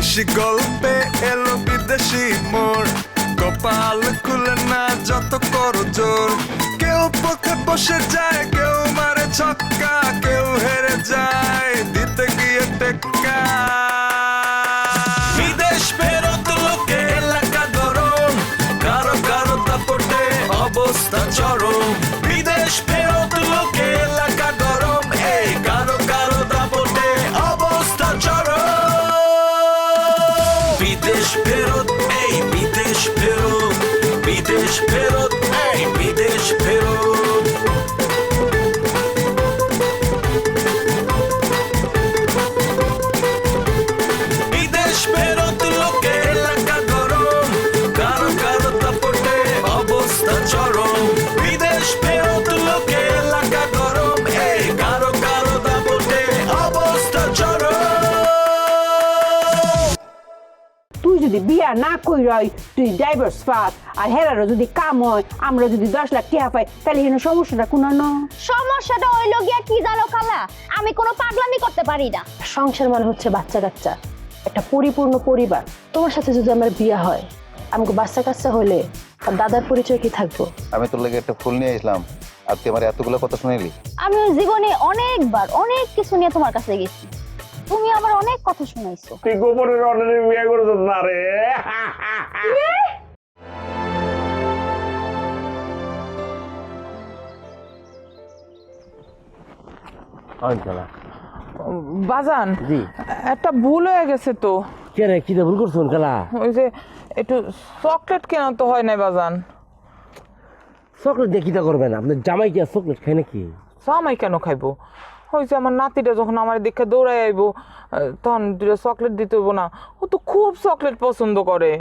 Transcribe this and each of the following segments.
বিদেশি গল্পে এলো বিদেশি মোড়, কপাল খুলে না যত করো জোর। কেউ পথে বসে যায়, কেউ মারে ছক্কা, কেউ হেরে যায় দিতে গিয়ে টেক্কা। বিদেশ ফেরত লোকে এলাকা গরম, কারো কারো দাপটে অবস্থা চরম। বিদেশ ফেরত লোকে এলাকা গরম, এই কারো কারো দাপটে অবস্থা চরম। বিদেশ ফেরত, এই বিদেশ ফেরত, বিদেশ ফেরত, এই বিদেশ ফেরত। বিদেশ ফেরত লোকে এলাকা গরম, কারো কারো দাপটে অবস্থা চরম। বিদেশ ফেরত লোকে এলাকা গরম, এই কারো কারো দাপটে অবস্থা চরম। তুই যদি বিয়া না কইরই তুই ডাইভোর্স পাস, আর হেরারও যদি কাম হয়, আমরা যদি 10 লাখ টাকা পাই, তাহলে এখানে সমস্যাটা কোন না? সমস্যাটা হইল গিয়া কি জানো খালা, আমি কোনো পাগলামি করতে পারি না। সংসার মানে হচ্ছে বাচ্চা কাচ্চা, একটা পরিপূর্ণ পরিবার। তোমার সাথে যদি আমার বিয়ে হয়, আমাকে বাচ্চা কাচ্চা হলে আর দাদার পরিচয় কি থাকবো? আমি তোর লাগে একটা ফুল নিয়ে আসলাম, আর তুই আমার এতগুলো কথা শুনিলি? আমি জীবনে অনেকবার অনেক কিছু নিয়ে তোমার কাছে গেছি, তুমি আবার অনেক কথা শুনাইছো। তুই গোপনের অনেক বিয়ে করছ না রে। বাজান জি একটা ভুল হয়ে গেছে তো। কে রে, কি ভুল করছেন কালা? ওই যে একটু চকলেট কেনা তো হয় না বাজান। চকলেট দিয়ে কিটা করবেন? আপনার জামাই কি আর চকলেট খায় নাকি? জামাই কেন খাইবো? ওই যে আমার নাতিটা যখন আমার দেখে দৌড়াই আইবো, তখন দুটো চকলেট দিতে হইব না? ও তো খুব চকলেট পছন্দ করে।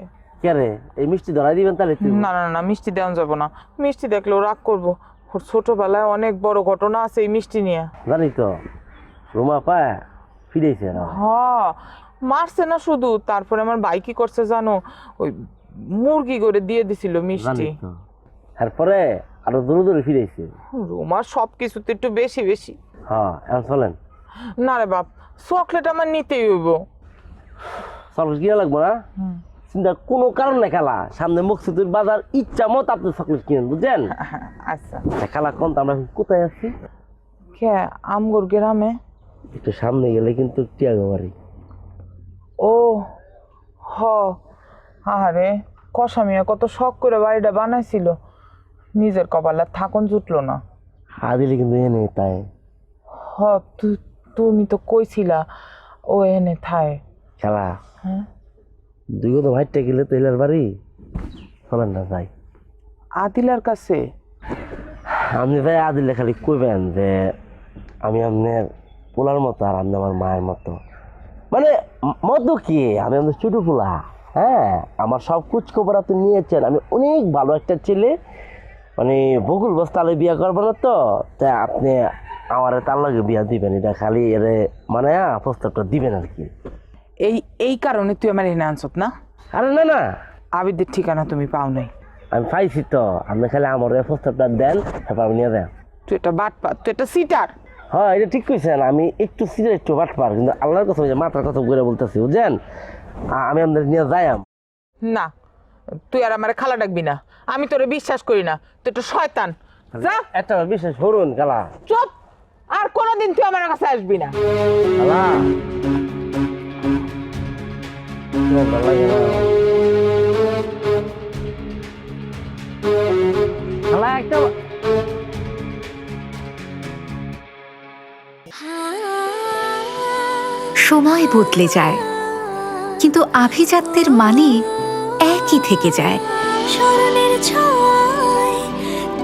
কে রে, এই মিষ্টি ধরাই দিবেন তাহলে? না না না, মিষ্টি দেওয়া যাবো না। মিষ্টি দেখলেও রাগ করবো। ওর ছোটবেলায় অনেক বড় ঘটনা আছে এই মিষ্টি নিয়ে। জানি তো, রুমা পায় ফিরেছে না। হ্যাঁ, মারছে না শুধু, তারপরে আমার ভাই কি করছে জানো, ওই মুরগি করে দিয়ে দিছিল মিষ্টি। তারপরে আরো দূরে দূরে ফিরেছে। রুমার সবকিছুতে একটু বেশি বেশি। হ্যাঁ, এখন চলেন। না রে বাপ, চকলেট আমার নিতেই হইব। চকলেট কিনা লাগবো না? চিন্তা কোনো কারণ নাই খালা, সামনে মুকসুদের বাজার, ইচ্ছা মতো আপনি চকলেট কিনেন, বুঝছেন? আচ্ছা খালা কোন তো আমরা কোথায় আছি? কে আমগর গ্রামে? একটু সামনে গেলে কিন্তু টিয়াগো বাড়ি। ও হ, আরে কষামিয়া কত শখ করে বাড়িটা বানাইছিল, নিজের কপালে থাকুন জুটলো না। দিলে কিন্তু এনে তাই। হ, তুমি তো কইছিলা ও এনে থায়। খেলা হ্যাঁ, দুই তো ভাইটা গেলে তো এলার বাড়ি, চলেন না যাই। আদিলার কাছে? আপনি ভাই আদিলে খালি কইবেন যে আমি আপনার পোলার মতো আর আপনি আমার মায়ের মতো। মানে মতো কি, আমি আপনার ছোট পোলা। হ্যাঁ, আমার সব খোঁজ খবর আপনি নিয়েছেন। আমি অনেক ভালো একটা ছেলে, মানে বকুল বস্তালে বিয়ে করবো না তো, তাই আপনি আমার তার লগে বিয়া দিবেন, এটা খালি এর মানে প্রস্তাবটা দিবেন আর কি। এই কারণে তুই আমার এনে আনছত না? আরে না না, আবিদের ঠিকানা তুমি পাও নাই? আমি পাইছি তো, আপনি খালি আমার প্রস্তাবটা দেন, তারপর আমি নিয়ে যাই। তুই একটা বাটপার, তুই একটা সিটার। হ্যাঁ, এটা ঠিক কইছেন, আমি একটু সিরিয়াস একটু বাটপার, কিন্তু আল্লাহর কথা মাথার কথা করে বলতেছি, বুঝছেন? আমি আপনাদের নিয়ে যাই। না, তুই আর আমার খালা ডাকবি না, আমি তোরে বিশ্বাস করি না, তুই একটা শয়তান। যা, একটা বিশেষ হরুন কালা। চুপ, আর কোনোদিন তুই আমার কাছে আসবি না। কালা ভালো লাগে না কালা, একটা সময় বদলে যায়, কিন্তু আভিজাত্যের মানে একই থেকে যায়। স্মরণের ছোঁয়ায়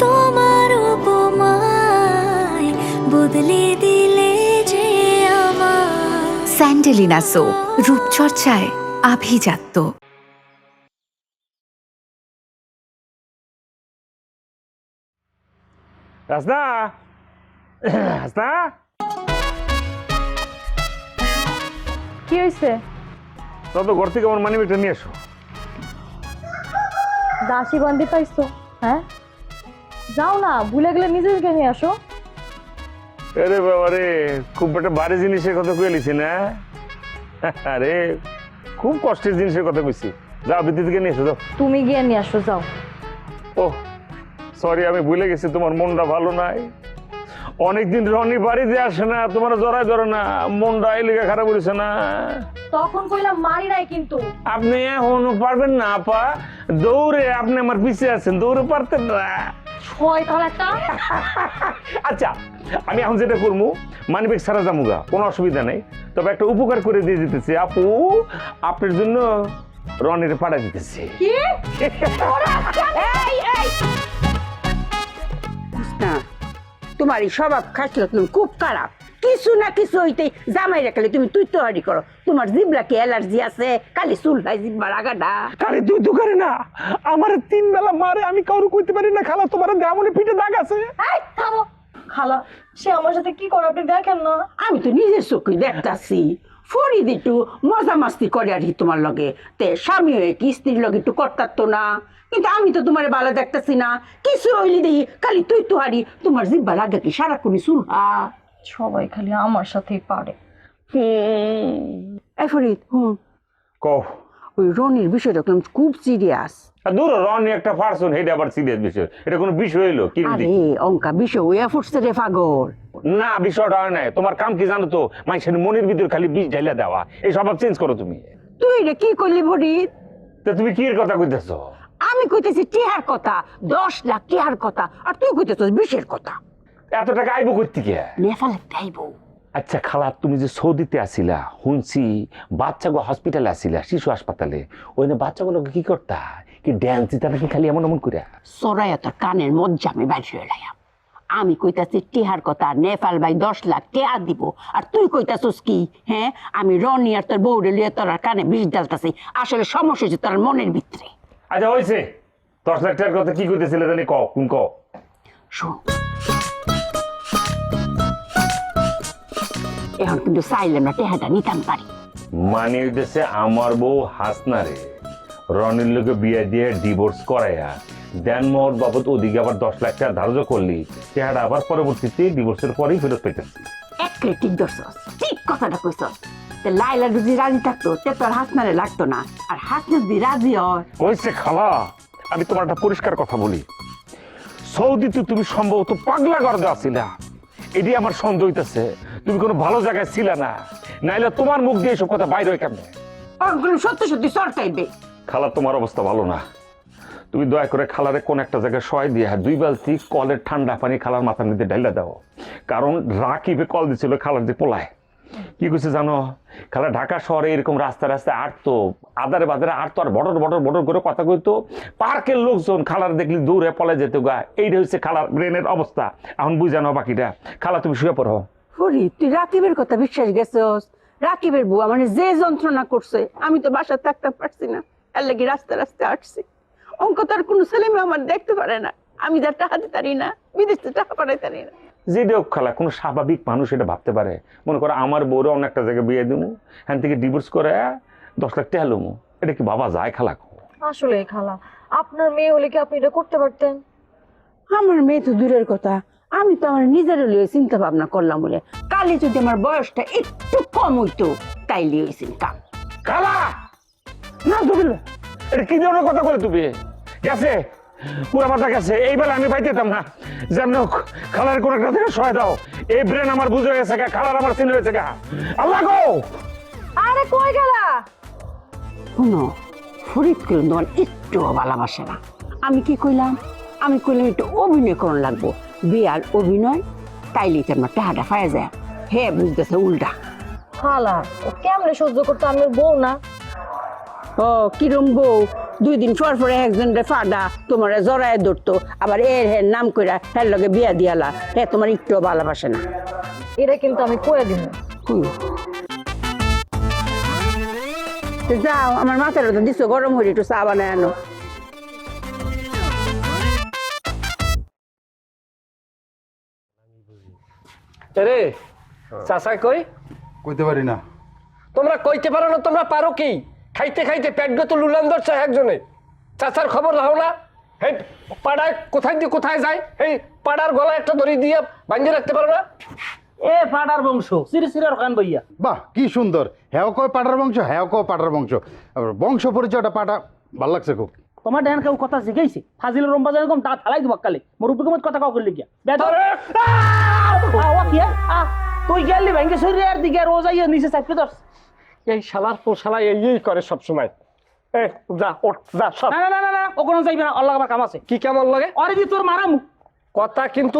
তোমার উপমায় বদলে দিলে যে আমার। স্যান্ডেলিনা সো, রূপচর্চায় আভিজাত্য। রাস্তা রাস্তা, কি হয়েছে? তত ঘর থেকে আমার মানি ব্যাগটা নিয়ে এসো। দাসী বান্দি পাইছো? হ্যাঁ, যাও না, ভুলে গেলে নিজেকে নিয়ে আসো। আরে বাবা রে, খুব একটা ভারী জিনিসের কথা কয়ে লিছি না? আরে খুব কষ্টের জিনিসের কথা কইছি। যাও বিদ্যুৎ থেকে নিয়ে এসো যাও। তুমি গিয়ে নিয়ে আসো যাও। ও সরি, আমি ভুলে গেছি তোমার মনটা ভালো নাই। অনেকদিন রনি বাড়িতে আসে না, তোমার জড়ায় ধরে না, মনটা এই লেগে খারাপ করেছে না। তখন কইলাম মারি নাই কিন্তু। আপনি এখনো পারবেন না আপা, দৌড়ে আপনি আমার পিছিয়ে আছেন, দৌড়ে পারতেন না। শয়তান একটা। আচ্ছা আমি এখন যেটা করবো, মানিব্যাগ ছাড়া যামুগা, কোনো অসুবিধা নেই। তবে একটা উপকার করে দিয়ে দিতেছি, আপু আপনার জন্য রনির পাঠা দিতেছি। না তোমার এই স্বভাব খাসলে তুমি খুব খারাপ। কিছু না কিছু হইতে জামাই রাখলে তুমি তুই তো হারি করো। তোমার জিবলা কি অ্যালার্জি আছে? খালি চুল ভাই জিব্বার আগাটা। খালি তুই তো করে না, আমার 3 বেলা মারে, আমি কারো কইতে পারি না। খালা তোমার দেমনে পিঠে দাগ আছে। খালা সে আমার সাথে কি করে আপনি দেখেন না? আমি তো নিজের চোখে দেখতাছি। ফরিদ একটু মজা মাস্তি করে আর কি তোমার লগে, তে স্বামী হয়ে কি স্ত্রীর লগে একটু করতারতো না? কিন্তু আমি তো তোমার ভালো দেখতেছি না। কিছু হইলি দেখি খালি তুই তো হারি, তোমার জিব্বা লাগা কি সারাক্ষণই চুলহা। সবাই খালি আমার সাথেই পারে। এই ফরিদ কও। ওই রনির বিষয়টা দেখলাম খুব সিরিয়াস। দূর, রনি একটা পার্সন, এটা আবার সিরিয়াস বিষয়। এটা কোনো বিষয় হইলো কি? আরে অঙ্কা বিষয় হইয়া ফুটছে রে পাগল। না বিষয়টা হয় নাই। তোমার কাম কি জানো তো? মানুষের মনের ভিতর খালি বিষ ঢাইলা দেওয়া। এই স্বভাব চেঞ্জ করো তুমি। তুই এটা কি করলি ফরিদ? তা তুমি কি এর কথা কইতেছো? আমি কইতেছি টিহার কথা, 10 লাখ টিহার কথা, আর তুই কইতেছিস বিষের কথা। এত টাকা আইবো কই থেকে? নেপালে আইবো। আচ্ছা খালা, তুমি যে সৌদিতে আসিলা, শুনছি বাচ্চাগুলো হসপিটালে আসিলা, শিশু হাসপাতালে, ওইনে বাচ্চাগুলোকে কি করতা? কি ড্যান্স দিতা নাকি খালি এমন এমন করে? সরাইয়া তোর কানের মধ্যে আমি বাইরে লাইয়া। আমি কইতাছি টিহার কথা, নেপাল ভাই 10 লাখ টিহা দিব, আর তুই কইতাছিস কি? হ্যাঁ, আমি রনি আর তোর বউরে লিয়ে তোর কানে বিষ ডালতাছি। আসলে সমস্যা হচ্ছে তোর মনের ভিতরে। আচ্ছা হয়েছে, 10 লাখ টাকার কথা কি কইতেছিলে জানি? ক কোন ক শোন, এখন কিন্তু চাইলে না টেহাটা নিতাম পারি। মানে হইতেছে আমার বউ হাসনারে রনির লোকে বিয়ে দিয়ে ডিভোর্স করাইয়া দেন মোহর বাবদ ওদিকে আবার 10 লাখ টাকা ধার্য করলি, টেহাটা আবার পরবর্তীতে ডিভোর্সের পরেই ফেরত পেতেছি। একরে ঠিক ধরছস, ঠিক কথাটা কইছস। লাইলা যদি রাজি থাকতো তে তোর হাসনারে লাগতো না, আর হাসনা যদি রাজি হয়। কইছে খালা, আমি তোমার একটা পরিষ্কার কথা বলি, সৌদিতে তুমি সম্ভবত পাগলা গর্দে আছিলা, এটি আমার সন্দেহ হইতেছে। তুমি কোনো ভালো জায়গায় ছিল না, নাইলে তোমার মুখ দিয়ে এসব কথা বাইরে হয় কেমনে? সত্যি সত্যি সরকাইবে। খালা তোমার অবস্থা ভালো না, তুমি দয়া করে খালারে কোন একটা জায়গায় শয় দিয়ে 2 বালতি কলের ঠান্ডা পানি খালার মাথার মধ্যে ঢাইলা দাও। কারণ রাকিবে কল দিছিল খালার যে পোলায়, কি কইছে জানো? খালা ঢাকা শহরে এরকম রাস্তা রাস্তায় আটতো, আদারে বাজারে আটতো, আর বড় বড় বড় করে কথা কইতো। পার্কের লোকজন খালার দেখলি দূরে পলে যেত গা। এইটা হচ্ছে খালার ব্রেনের অবস্থা। এখন বুঝানো বাকিটা। খালা তুমি শুয়ে পড়ো। হরি, তুই রাকিবের কথা বিশ্বাস গেছস? রাকিবের বুয়া মানে যে যন্ত্রণা করছে, আমি তো বাসা থাকতে পারছি না, এর লাগি রাস্তা রাস্তায় আসছি। অঙ্ক তার কোনো ছেলে মেয়ে আমার দেখতে পারে না, আমি যার টাকা দিতে পারি না, বিদেশে টাকা পাঠাইতে পারি না। যে দেখ খালা, কোনো স্বাভাবিক মানুষ এটা ভাবতে পারে? মনে করো আমার বউরে অন্য একটা জায়গায় বিয়ে দিমু, হ্যান থেকে ডিভোর্স করে 10 লাখ টাকা লমু, এটা কি বাবা যায় খালা? আসলে খালা, আপনার মেয়ে হলে কি আপনি এটা করতে পারতেন? আমার মেয়ে তো দূরের কথা, আমি তো আমার নিজের লিয়ে চিন্তা ভাবনা করলাম বলে। কালে যদি আমার বয়সটা একটু কম হইতো তাইলে ওই চিন্তা। খালা না তুমি এটা কি ধরনের কথা বলে? তুমি গেছে পুরা মাথা গেছে, এই বেলা আমি পাইতেতাম না। যেমন খালার কোন একটা থেকে সহায় দাও, এই ব্রেন আমার বুঝে গেছে গা, খালার আমার চিনে হয়েছে গা। আল্লাহ গো! আরে কই গেলা? শুনো, ফরিদ করলাম তোমার একটু ভালোবাসে না। আমি কি কইলাম? আমি কইলাম একটু অভিনয় করন লাগবো, বিয়ার অভিনয়, তাইলেই তো আমার টাকাটা পাওয়া যায়। হে বুঝতেছে উল্টা। খালা ও কেমনে সহ্য করতো? আমার বউ না। ও কিরম বউ? 2 দিন পর পরে একজনের ফাডা তোমার জড়ায় ধরতো, আবার এর হের নাম কইরা হের লগে বিয়া দিয়ালা। হে তোমার একটু ভালোবাসে না। এটা কিন্তু আমি কইয়া দিব। যাও, আমার মাথার তো দিছো গরম হয়ে, একটু চা বানায় আনো। রে চাচা কই? কইতে পারি না। তোমরা কইতে পারো না? তোমরা পারো কি? খাইতে খাইতে পেট গত লুলান ধরছে একজনে। চাচার খবর রাখো না? এই পাড়ায় কোথায় দিয়ে কোথায় যায়, এই পাড়ার গলা একটা দড়ি দিয়ে বাঁধিয়ে রাখতে পারো না? এ পাড়ার বংশ সিরি সিরার খান ভাইয়া। বাহ কি সুন্দর, হ্যাঁ কয় পাটার বংশ, হ্যাঁ কয় পাটার বংশ, আবার বংশ পরিচয়টা পাটা ভাল লাগছে খুব। তোমার ড্যান কেউ কথা শিখাইছে ফাজিল রম্বা যেরকম দাঁত হালাই দিব কালে মুরব্বী কমত কথা কাউ করলি গিয়া তুই গেলি ভেঙ্গে শরীরে আর দিকে রোজ আইয়া নিচে চাপতে ধর। এই শালার পোশালা এই করে সবসময়। এ যা ওঠ যা সব। না না না না ওখানে যাইবে না, আল্লাহ আমার কাম আছে। কি কেমন লাগে? আরে দি তোর মারামু কথা কিন্তু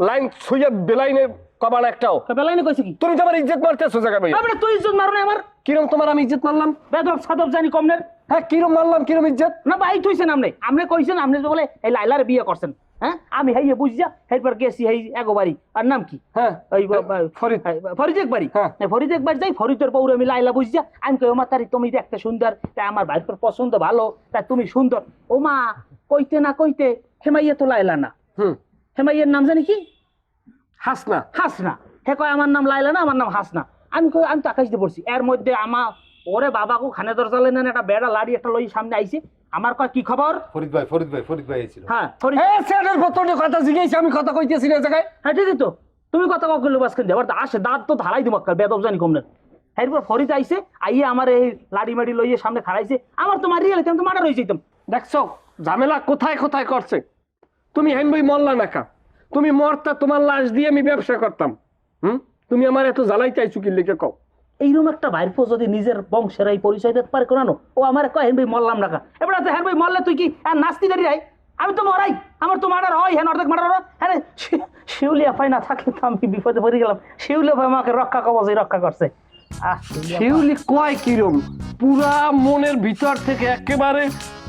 লাইন ছুঁয়ে বেলাইনে কবাল একটাও। বেলাইনে কইছে কি? তুমি তো আমার ইজ্জত মারতেছো জায়গা ভাই। আরে তুই ইজ্জত মারো না আমার। কিরম তোমার আমি ইজ্জত মারলাম? বেদব সাদব জানি কমনের। হ্যাঁ কিরম মারলাম, কিরম ইজ্জত? না ভাই তুইছেন আমনে আমনে কইছেন আমনে বলে এই লাইলার বিয়ে করছেন। হ্যাঁ আমি হাইয়ে বুঝিয়া এরপর গেছি এই এগোবাড়ি। আর নাম কি? হ্যাঁ ওই ফরিদ। ফরিদ একবাড়ি। হ্যাঁ ফরিদ একবার যাই ফরিদের পৌর আমি লাইলা বুঝিয়া আমি কই ওমা তারি তুমি দেখতে সুন্দর, তাই আমার ভাইপোর পছন্দ ভালো, তাই তুমি সুন্দর। ওমা কইতে না কইতে হেমাইয়া তো লাইলা না। হেমাইয়ের নাম জানি কি? হাসনা। হাসনা। হে কয় আমার নাম লাইলা না, আমার নাম হাসনা। আমি কই আমি তো আকাশ দিয়ে পড়ছি। এর মধ্যে আমার ওরে বাবাকে খানে দরজালে নেন একটা বেড়া লাড়ি একটা লই সামনে আইছে। আমার কয় কি খবর? ফরিদ ভাই এসেছিল। হ্যাঁ ফরিদ। এ সেটার বতনে কথা জিজ্ঞেস আমি কথা কইতেছি না জায়গায়। হ্যাঁ ঠিকই তো তুমি কথা কাউ করলে বাস করে আসে দাঁত তো ধারাই দিব বেদব জানি কমনে। এরপর ফরিদ আইছে আইয়ে আমার এই লাড়ি মাড়ি লইয়ে সামনে খাড়াইছে। আমার তো মারিয়ে আমি তো মারা রয়ে যেতাম। দেখছো ঝামেলা কোথায় কোথায় করছে। তুমি হেন বই মরলা না কা, তুমি মরতা তোমার লাশ দিয়ে আমি ব্যবসা করতাম। তুমি আমার এত জ্বালাই চাইছো কি লিখে কও? এইরকম একটা ভাইপো যদি নিজের বংশের এই পরিচয় দিতে পারে কোন ও আমার কয় হেন ভাই মরলাম না কা। এবার তো হেন ভাই মরলে তুই কি আর নাস্তি দাঁড়ি রাই? আমি তো মরাই, আমার তো মারার হয়। হ্যাঁ অর্ধেক মারার। হ্যাঁ শিউলিয়া পাই না থাকলে তো আমি বিপদে পড়ে গেলাম। শিউলিয়া ভাই আমাকে রক্ষা কবচে রক্ষা করছে। শিউলি কয় কিরম পুরা মনের ভিতর থেকে একেবারে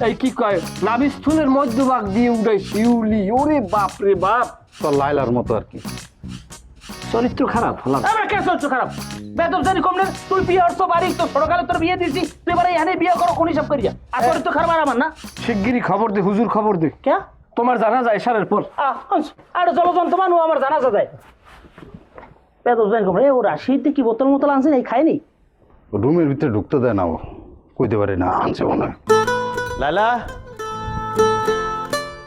এই কি কয় নাভিস্থলের মধ্যভাগ দিয়ে উঠে শিউলি। ওরে বাপ রে বাপ, তো লাইলার মতো আর কি। চরিত্র খারাপ হলাম। আমার কে চরিত্র খারাপ? বেদব জানি কমনে তুই বিয়ে হচ্ছ বাড়ি তো ছোটকালে তোর বিয়ে দিয়েছি, তুই এবারে এখানে বিয়ে করো কোন হিসাব করিয়া। আর চরিত্র খারাপ আর আমার না। শিগগিরই খবর দে, হুজুর খবর দে। কে? তোমার জানা যায় সারের পর। আর জলযন্ত্র মানুষ আমার জানা যায়। বেদব জানি কমনে ও রাশিদ কি বোতল মোতল আনছে এই খায়নি। রুমের ভিতরে ঢুকতে দেয় না, ও কইতে পারে না আনছে মনে হয়। লালা,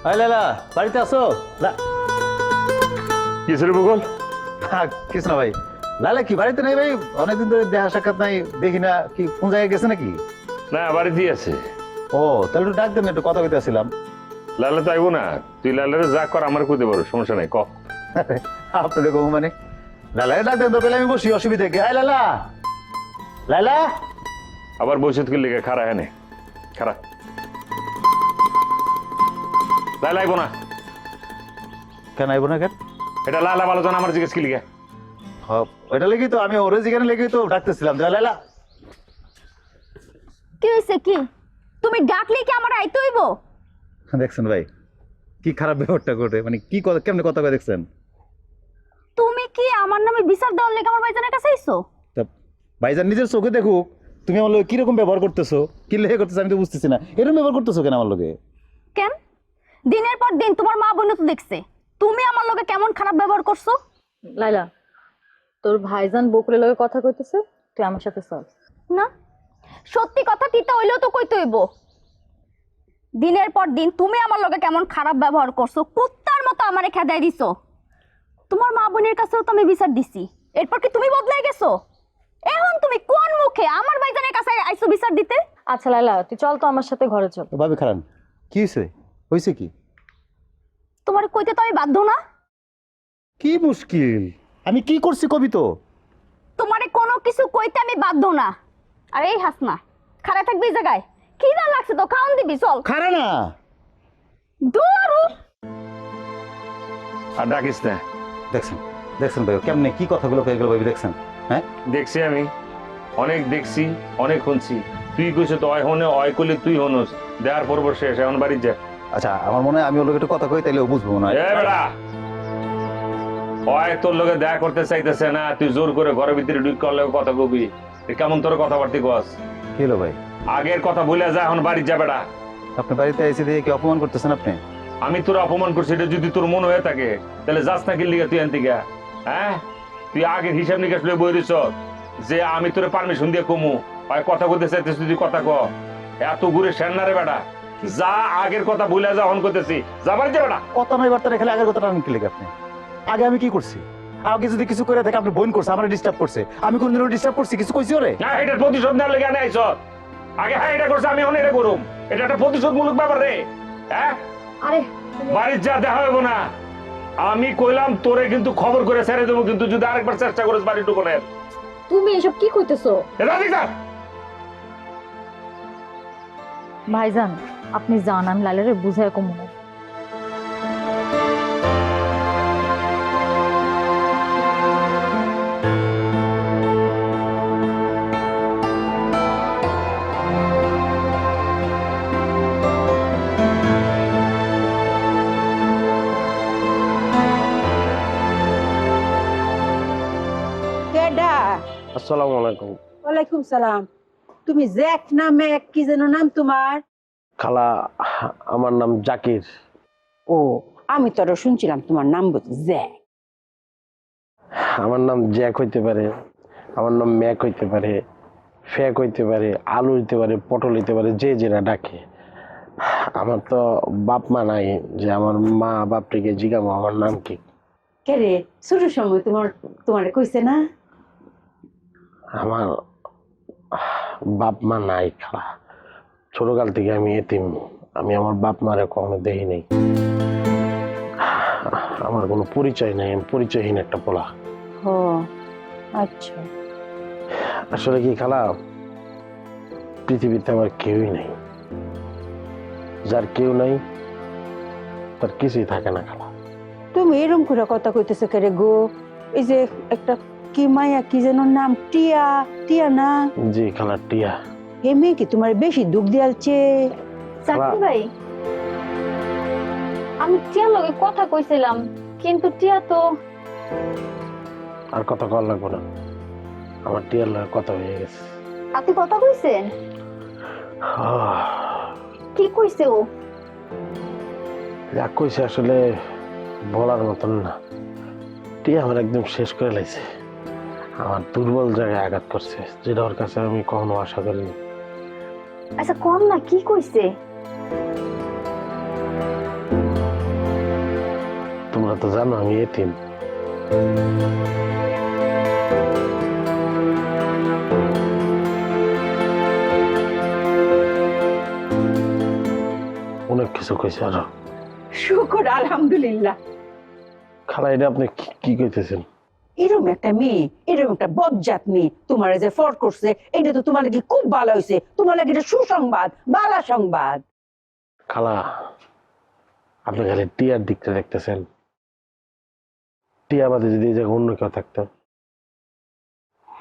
আই লালা বাড়িতে আসো? কি ছিল ভূগোল? কিছু না ভাই, লালা কি বাড়িতে নেই ভাই? অনেকদিন ধরে দেখা সাক্ষাৎ নাই, দেখি না। কি কোন জায়গায় গেছে নাকি? না বাড়িতেই আছে। ও তাহলে একটু ডাক দেন, একটু কথা কইতে আসছিলাম। লালা তো আইবো না, তুই লালারে যা কর আমার কইতে পারো, সমস্যা নাই ক। আপনাদের কম মানে লালা ডাক দেন তো, পেলে আমি বসি, অসুবিধা কি? আয় লালা, লালা। আবার বসে থেকে লেগে খারা হ্যাঁ খারা লালা আইবো না। কেন আইবো না? কেন? এটা লালা ভালো জানা, আমার জিজ্ঞেস কি লিখে? এটা লেগেই তো আমি ওরে যেখানে লেগেই তো ডাকতেছিলাম। লালা কি হইছে কি? তুমি ডাকলে কি আমার আইতে হইব? দেখছেন ভাই কি খারাপ ব্যাপারটা করে, মানে কি কেমনে কথা কয় দেখছেন? তুমি কি আমার নামে বিচার দেওয়ার লেগে আমার ভাইজানের কাছে আইছো? ভাইজান নিজের চোখে দেখুক তুমি আমার লোক কিরকম ব্যবহার করতেছো, কি লেগে করতেছো আমি তো বুঝতেছি না। এরকম ব্যবহার করতেছো কেন আমার লোকে? কেন? দিনের পর দিন তোমার মা বোন তো দেখছে তুমি আমার লগে কেমন খারাপ ব্যবহার করছো। লাইলা, তোর ভাইজান বকুলের লগে কথা কইতেছে, তুই আমার সাথে চল। না সত্যি কথা তিতা হইলেও তো কইতে হইব। দিনের পর দিন তুমি আমার লগে কেমন খারাপ ব্যবহার করছো, কুত্তার মতো আমারে খেদাই দিছো। তোমার মা বোনের কাছেও তো আমি বিচার দিছি, এরপর কি তুমি বদলাই গেছো? এখন তুমি কোন মুখে আমার ভাইজানের কাছে আইছো বিচার দিতে? আচ্ছা লাইলা, তুই চল তো আমার সাথে ঘরে চল। ভাবি খারান কি হয়েছে কি? তোমার কইতে তো আমি বাধ্য না। কি মুশকিল, আমি কি করছি কবি তো? তোমারে কোনো কিছু কইতে আমি বাধ্য না। আর এই হাসনা খাড়া থাকবি এই জায়গায়, কি দাম লাগছে তো খাওন দিবি, চল। খারা না দূরু আর ডাকিস না। দেখছেন ভাই কেমনে কি কথাগুলো কয়ে গেল ভাবি, দেখছেন? হ্যাঁ দেখছি, আমি অনেক দেখছি, অনেক শুনছি। তুই কইছ তো অয় হনে, অয় করলে তুই হনস, দেওয়ার পর শেষ, এখন বাড়ি যা। আচ্ছা আমার মনে হয় আমি ওর লোক একটু কথা কই, তাইলে ও বুঝবো না। অয় তোর লোকে দেখা করতে চাইতেছে না, তুই জোর করে ঘরের ভিতরে ঢুক করলে কথা কবি। কেমন তোর কথাবার্তি কস? কি হলো ভাই? আগের কথা ভুলে যা, এখন বাড়ি যা বেড়া। আপনি বাড়িতে এসে দিয়ে কি অপমান করতেছেন আপনি? আমি তোর অপমান করছি, এটা যদি তোর মনে হয়ে থাকে তাহলে যাস না কি লিগে তুই আনতে গা? হ্যাঁ তুই আগের হিসাব নিকাশ লয়ে বই দিছ যে আমি তোর পারমিশন দিয়ে কমু, কথা বলতে চাইতেছ, তুই কথা ক। এত ঘুরে সেন্না রে বেটা, যা আগের কথা ভুলে যা, অন করতেছি, যা বাড়ি যা বেটা। কথা নয় বার্তা রেখে আগের কথাটা আমি কি লিখে? আপনি আগে আমি কি করছি? আমাকে যদি কিছু করে দেখে আপনি বোন করছে আমার ডিস্টার্ব করছে, আমি কোনদিনও ডিস্টার্ব করছি? কিছু কইছি ওরে? না, এটার প্রতিশোধ নেওয়ার লেগে আইছ। আগে হ্যাঁ এটা করছে, আমি এখন এটা করুম। এটা একটা প্রতিশোধমূলক ব্যাপার রে। হ্যাঁ, আরে বাড়ির যা দেখা হইব না। আমি কইলাম তোরে কিন্তু খবর করে ছেড়ে দেবো, কিন্তু যদি আরেকবার চেষ্টা করিস বাড়ি ঢুকনের। তুমি এসব কি কইতেছো? ভাইজান আপনি যান, আমি লাইলারে বুঝাই কমু। কেডা? আসসালামু আলাইকুম। ওয়ালাইকুম সালাম। তুমি জ্যাক নামে কি যেন নাম তোমার? খালা, আমার নাম জাকির। ও, আমি তো আরো শুনছিলাম তোমার নাম বলছি জ্যাক। আমার নাম জ্যাক হইতে পারে, আমার নাম ম্যাক হইতে পারে, ফ্যাক হইতে পারে, আলু হইতে পারে, পটল হইতে পারে, যে যেটা ডাকে। আমার তো বাপ মা নাই যে আমার মা বাপটিকে জিজ্ঞামো আমার নাম কি। কে রে, ছোট সময় তোমার কইছে না? আমার বাপ মা নাই খালা, ছোটকাল থেকে আমি এতিম। আমি আমার বাপ মারে কখনো দেখি নাই। আমার কোনো পরিচয় নাই, আমি পরিচয়হীন একটা পোলা। ও আচ্ছা। আসলে কি খালা, পৃথিবীতে আমার কেউই নাই। যার কেউ নাই তার কিছুই থাকে না খালা। তুমি এরম করে কথা কইতেছো কে রে গো? এই যে একটা কি মায়া কি যেন নাম, টিয়া, টিয়া না? জি খালা, টিয়া। এ মেয়ে কি তোমার বেশি দুঃখ দিয়ালছে? জাকির ভাই, আমি টিয়ার লগে কথা কইছিলাম, কিন্তু টিয়া তো আর কথা কল লাগবো না, আমার টিয়ার লগে কথা হয়ে গেছে। আপনি কথা কইছেন? কি কইছে ও? যা কইছে আসলে বলার মতন না। টিয়া আমার একদম শেষ করে লাইছে, আমার দুর্বল জায়গায় আঘাত করছে, যেটা ওর কাছে আমি কখনো আশা করিনি। আচ্ছা কোন না, কি কইছে? তোমরা তো জানো আমি এতিম। অনেক কিছু কইছে আরো। শুকর আলহামদুলিল্লাহ। খালা, এটা আপনি কি কইতেছেন? এরকম একটা মেয়ে, এরকম একটা বজ্জাত মেয়ে তোমার যে ফট করছে, এটা তো তোমার লাগি খুব ভালো হয়েছে। তোমার লাগি এটা সুসংবাদ, ভালো সংবাদ। খালা, আপনি খালি টিয়ার দিকটা দেখতেছেন। টিয়া বাদে যদি এই জায়গায় অন্য কেউ থাকতো,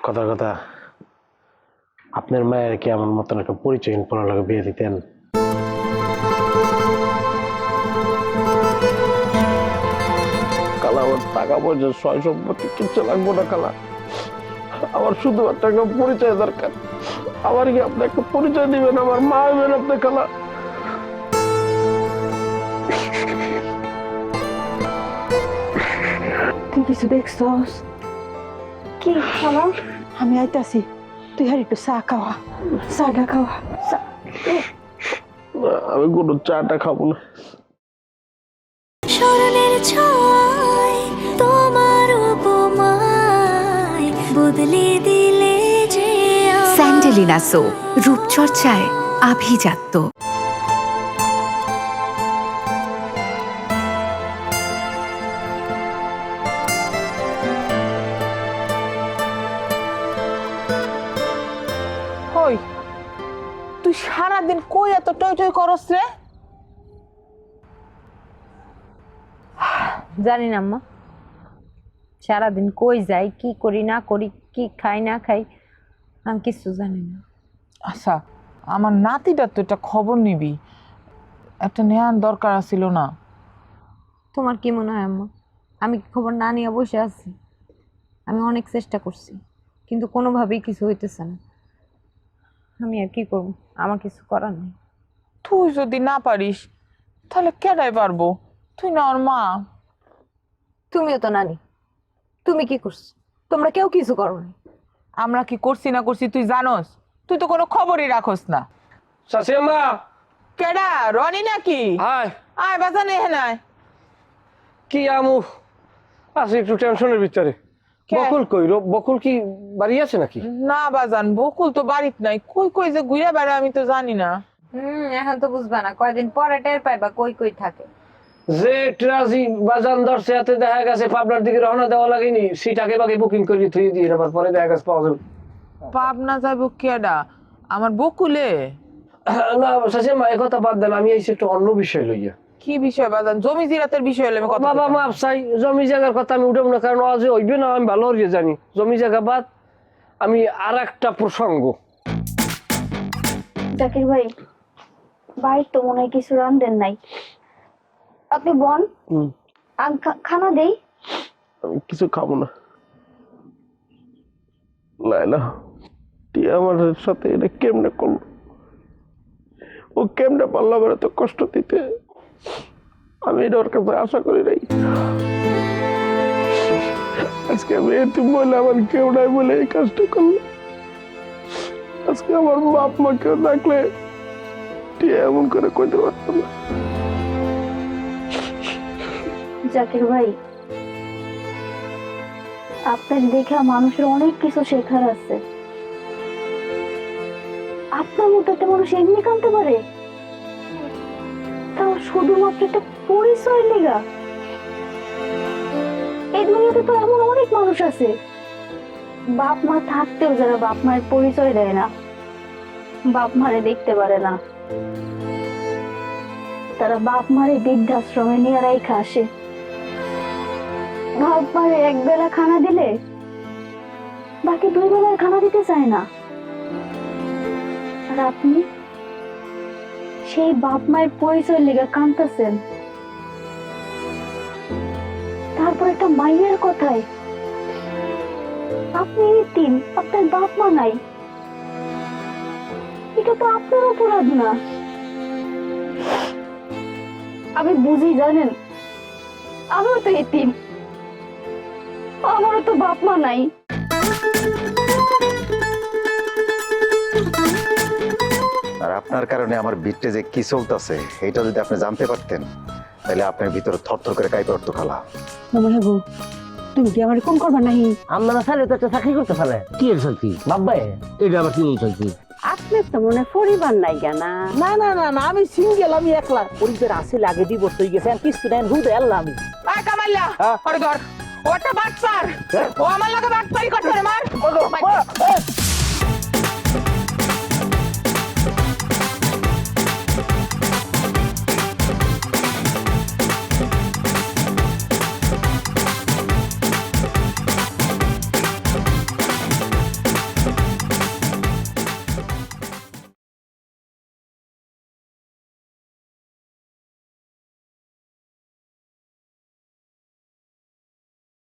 কথা কথা আপনার মায়ের কি আমার মতন একটা পরিচয়হীন পোলার লগে বিয়ে দিতেন? খালা, আমার টাকা পয়সা সয় সম্পত্তি কিচ্ছু লাগবো না খালা, আমার শুধু একটা পরিচয় দরকার। আমার কি আপনি একটা পরিচয় দিবেন? আমার মা হইবেন আপনি খালা। তুই কিছু দেখছস? কি খালা? আমি আইতাছি, তুই আর একটু চা খাওয়া, চাটা খাওয়া। আমি কোনো চাটা খাবো না। স্মরণের ছয় তোমার উপমায় বদলে দিলে যে স্যান্ডেলিনা সো, রূপচর্চায় আভিজাত্য। ওই তুই সারাদিন কই এত টই টই করস রে? জানি না আম্মা, সারাদিন কই যাই, কি করি না করি, কি খাই না খাই, আমি কিছু জানি না। আচ্ছা, আমার নাতিটার তো একটা খবর নিবি, একটা নেওয়ার দরকার ছিল না? তোমার কি মনে হয় আম্মা, আমি কি খবর না নিয়ে বসে আছি? আমি অনেক চেষ্টা করছি, কিন্তু কোনোভাবেই কিছু হইতেছে না। আমি আর কি করব, আমার কিছু করার নেই। তুই যদি না পারিস তাহলে কেডাই পারবো? তুই না ওর মা। তুমিও তো নানি, তুমি কি করছো? তোমরা কেউ কিছু করো না। আমরা কি করছি না করছি তুই জানোস? তুই তো কোনো খবরই রাখোস না। শাশুড়ি কেডা, রনি নাকি? আয় আয় বাজান, এ নাই কি আমু, আচ্ছা একটু টেনশনের ভিতরে। বকুল কই বকুল কি বাড়ি আছে নাকি? না বাজান, বকুল তো বাড়িতে নাই, কই কই যে ঘুরে বেড়ায় আমি তো জানি না। এখন তো বুঝবা না, কয়দিন পরে টের পাইবা কই কই থাকে। যে ট্রাজি বাজান ধরছে হাতে দেখা গেছে পাবনার দিকে রওনা দেওয়া লাগেনি, সিট আগে বাগে বুকিং করে থুই দিয়ে আবার পরে দেখা গেছে পাওয়া যাবে। পাবনা যাইব কেডা? আমার বকুলে? না শাশুড়ি এই কথা বাদ দেন, আমি এই একটু অন্য বিষয় লইয়া। কি বিষয় বাজান? জমি জিরাতের বিষয় হলে আমি কথা বাবা মাপ চাই, জমি জায়গার কথা আমি উঠাবো না, কারণ আজ হইবে না আমি ভালো করে জানি। জমি জায়গা বাদ, আমি আর একটা প্রসঙ্গ। জাকির ভাই, বাড়ির তো মনে হয় কিছু রান্ধেন নাই, আপনি বন খানা দেই। আমি কিছু খাবো না। লাইলা টিয়া আমার সাথে এটা কেমনে করলো? ও কেমনে পারলো আমার এত কষ্ট দিতে? আমি এটা ওর কাছে আশা করি নাই। আজকে আমি এতিম বলে আমার কেউ নাই বলে এই কাজটা করলো। আজকে আমার বাপ মা কেউ থাকলে টিয়া এমন করে কইতে পারতো না। জাকির ভাই, আপনার দেখে মানুষের অনেক কিছু শেখার আছে। আপনার মতো একটা মানুষ এমনি কাঁদতে পারে, তাও শুধুমাত্র একটা পরিচয় লেগা। এই দুনিয়াতে তো এমন অনেক মানুষ আছে, বাপ মা থাকতেও যারা বাপ মায়ের পরিচয় দেয় না, বাপ মারে দেখতে পারে না, তারা বাপ মারে বৃদ্ধাশ্রমে নিয়ে রাইখা আসে। বাপ মারে এক বেলা খানা দিলে বাকি 2 বেলার খানা দিতে চায় না। আর আপনি সেই বাপ মায়ের পরিচয় লেগে কাঁদতেছেন, তারপর একটা মাইয়ের কথায় আপনি এতিম, আপনার বাপ মা নাই। এটা তো আপনার অপরাধ না। আমি বুঝি, জানেন আমিও তো এতিম, আমারও তো বাপ মা নাই। আর আপনার কারণে আমার ভিতরে যে কি চলতেছে এটা যদি আপনি জানতে পারতেন তাহলে আপনার ভিতরে থরথর করে কাঁপে উঠতো খালা। মামাগো, তুমি কি আমার কোন করবা নাই? আমরা স্যার তো একটা চাকরি করতে পারে। কি এর চলছি বাবা? এটা আবার কি চলছি? আপনার তো মনে পরিবার নাই কেনা? না না না না, আমি সিঙ্গেল, আমি একলা। পরিবার আছে, লাগে ডিভোর্স হয়ে গেছে, কিছু নেন হুদে আল্লাহ। আমি কামাইলা ওরে ধর, ওটা বাটপার, ও আমার লাগে বাটপারি করতে রে, মার।